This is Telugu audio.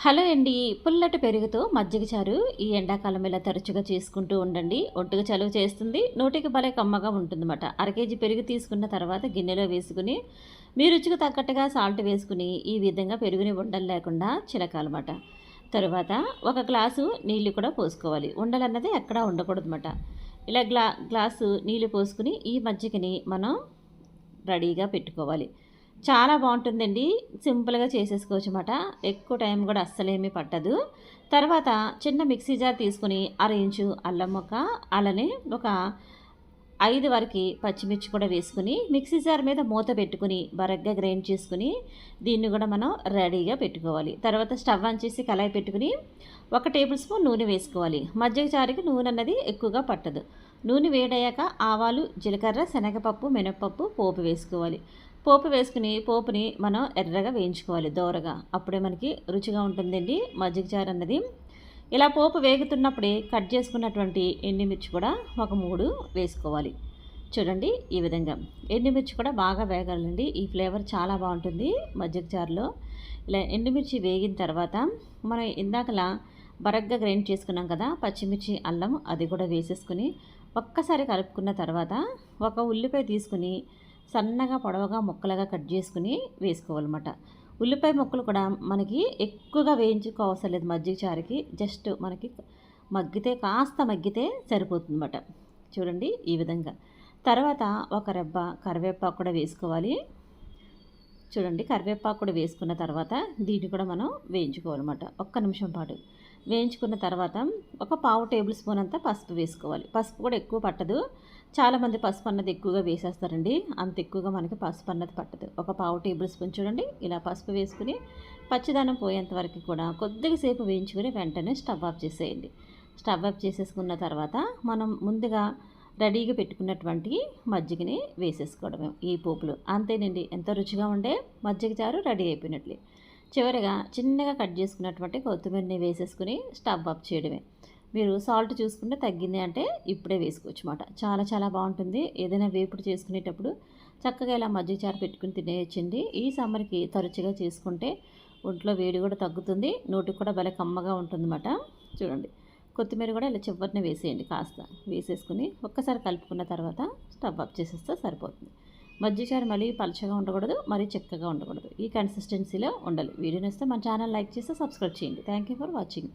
హలో అండి. పుల్లటి పెరుగుతో మజ్జిగ చారు ఈ ఎండాకాలం ఇలా తరచుగా చేసుకుంటూ ఉండండి. ఒంటికి చలువ చేస్తుంది. నోటికి భలే కమ్మగా ఉంటుందన్నమాట. అర కేజీ పెరుగు తీసుకున్న తర్వాత గిన్నెలో వేసుకుని మీ రుచికి తగ్గట్టుగా సాల్ట్ వేసుకుని ఈ విధంగా పెరుగుని ఉండలు లేకుండా చిలకాలన్నమాట. తరువాత ఒక గ్లాసు నీళ్లు కూడా పోసుకోవాలి. ఉండలన్నది ఎక్కడా ఉండకూడదన్నమాట. ఇలా గ్లాసు నీళ్లు పోసుకుని ఈ మజ్జిగని మనం రెడీగా పెట్టుకోవాలి. చాలా బాగుంటుందండి. సింపుల్గా చేసేసుకోవచ్చు అన్నమాట. ఎక్కువ టైం కూడా అస్సలేమీ పట్టదు. తర్వాత చిన్న మిక్సీ జార్ తీసుకుని అర ఇంచు అల్లం ముక్క, అలానే ఒక 5 వరకు పచ్చిమిర్చి కూడా వేసుకుని మిక్సీ జార్ మీద మూత పెట్టుకుని బరగ్గా గ్రైండ్ చేసుకుని దీన్ని కూడా మనం రెడీగా పెట్టుకోవాలి. తర్వాత స్టవ్ ఆన్ చేసి కళాయి పెట్టుకుని 1 టేబుల్ స్పూన్ నూనె వేసుకోవాలి. మజ్జిగ చారుకి నూనె అన్నది ఎక్కువగా పట్టదు. నూనె వేడయ్యాక ఆవాలు, జీలకర్ర, శనగపప్పు, మినపప్పు పోపు వేసుకోవాలి. పోపు వేసుకుని పోపుని మనం ఎర్రగా వేయించుకోవాలి దోరగా. అప్పుడే మనకి రుచిగా ఉంటుందండి మజ్జిగ చారు అన్నది. ఇలా పోపు వేగుతున్నప్పుడే కట్ చేసుకున్నటువంటి ఎండుమిర్చి కూడా ఒక 3 వేసుకోవాలి. చూడండి ఈ విధంగా ఎండుమిర్చి కూడా బాగా వేగాలండి. ఈ ఫ్లేవర్ చాలా బాగుంటుంది మజ్జిగ చారులో. ఇలా ఎండుమిర్చి వేగిన తర్వాత మనం ఇందాకలా బరగ్గా గ్రైండ్ చేసుకున్నాం కదా పచ్చిమిర్చి, అల్లం, అది కూడా వేసేసుకుని ఒక్కసారి కలుపుకున్న తర్వాత ఒక ఉల్లిపాయ తీసుకుని సన్నగా పొడవుగా ముక్కలుగా కట్ చేసుకుని వేసుకోవాలన్నమాట. ఉల్లిపాయ ముక్కలు కూడా మనకి ఎక్కువగా వేయించుకోవసరం లేదు మజ్జిగ చారుకి. జస్ట్ మనకి కాస్త మగ్గితే సరిపోతుందన్నమాట. చూడండి ఈ విధంగా. తర్వాత ఒక రెబ్బ కరివేపాకు కూడా వేసుకోవాలి. చూడండి కరివేపాకు కూడా వేసుకున్న తర్వాత దీన్ని కూడా మనం వేయించుకోవాలన్నమాట. ఒక్క నిమిషం పాటు వేయించుకున్న తర్వాత ఒక పావు టేబుల్ స్పూన్ అంతా పసుపు వేసుకోవాలి. పసుపు కూడా ఎక్కువ పట్టదు. చాలామంది పసుపు అన్నది ఎక్కువగా వేసేస్తారండి. అంత ఎక్కువగా మనకి పసుపు అన్నది పట్టదు. ఒక పావు టేబుల్ స్పూన్ చూడండి ఇలా పసుపు వేసుకుని పచ్చిదనం పోయేంత వరకు కూడా కొద్దిగా సేపు వేయించుకుని వెంటనే స్టవ్ ఆఫ్ చేసేయండి. స్టవ్ ఆఫ్ చేసేసుకున్న తర్వాత మనం ముందుగా రెడీగా పెట్టుకున్నటువంటి మజ్జిగని వేసేసుకోవడమే ఈ పోపులు. అంతేనండి, ఎంతో రుచిగా ఉండే మజ్జిగ చారు రెడీ అయిపోయినట్లే. చివరిగా చిన్నగా కట్ చేసుకున్నటువంటి కొత్తిమీరని వేసేసుకుని స్టవ్ ఆఫ్ చేయడమే. మీరు సాల్ట్ చూసుకుంటే తగ్గింది అంటే ఇప్పుడే వేసుకోవచ్చు అన్నమాట. చాలా చాలా బాగుంటుంది. ఏదైనా వేపుడు చేసుకునేటప్పుడు చక్కగా ఇలా మజ్జిగ చారు పెట్టుకుని తినేయచ్చండి. ఈ సమ్మర్కి తరచుగా చేసుకుంటే ఒంట్లో వేడి కూడా తగ్గుతుంది. నోటికి కూడా భలే కమ్మగా ఉంటుందన్నమాట. చూడండి కొత్తిమీర కూడా ఇలా చివరిని వేసేయండి. కాస్త వేసేసుకుని ఒక్కసారి కలుపుకున్న తర్వాత స్టవ్ ఆఫ్ చేసేస్తే సరిపోతుంది. మజ్జిగ చారు మళ్ళీ పలచగా ఉండకూడదు, మరీ చిక్కగా ఉండకూడదు. ఈ కన్సిస్టెన్సీలో ఉండాలి. వీడియో నచ్చితే మన ఛానల్ లైక్ చేసి సబ్స్క్రైబ్ చేయండి. Thank you for watching.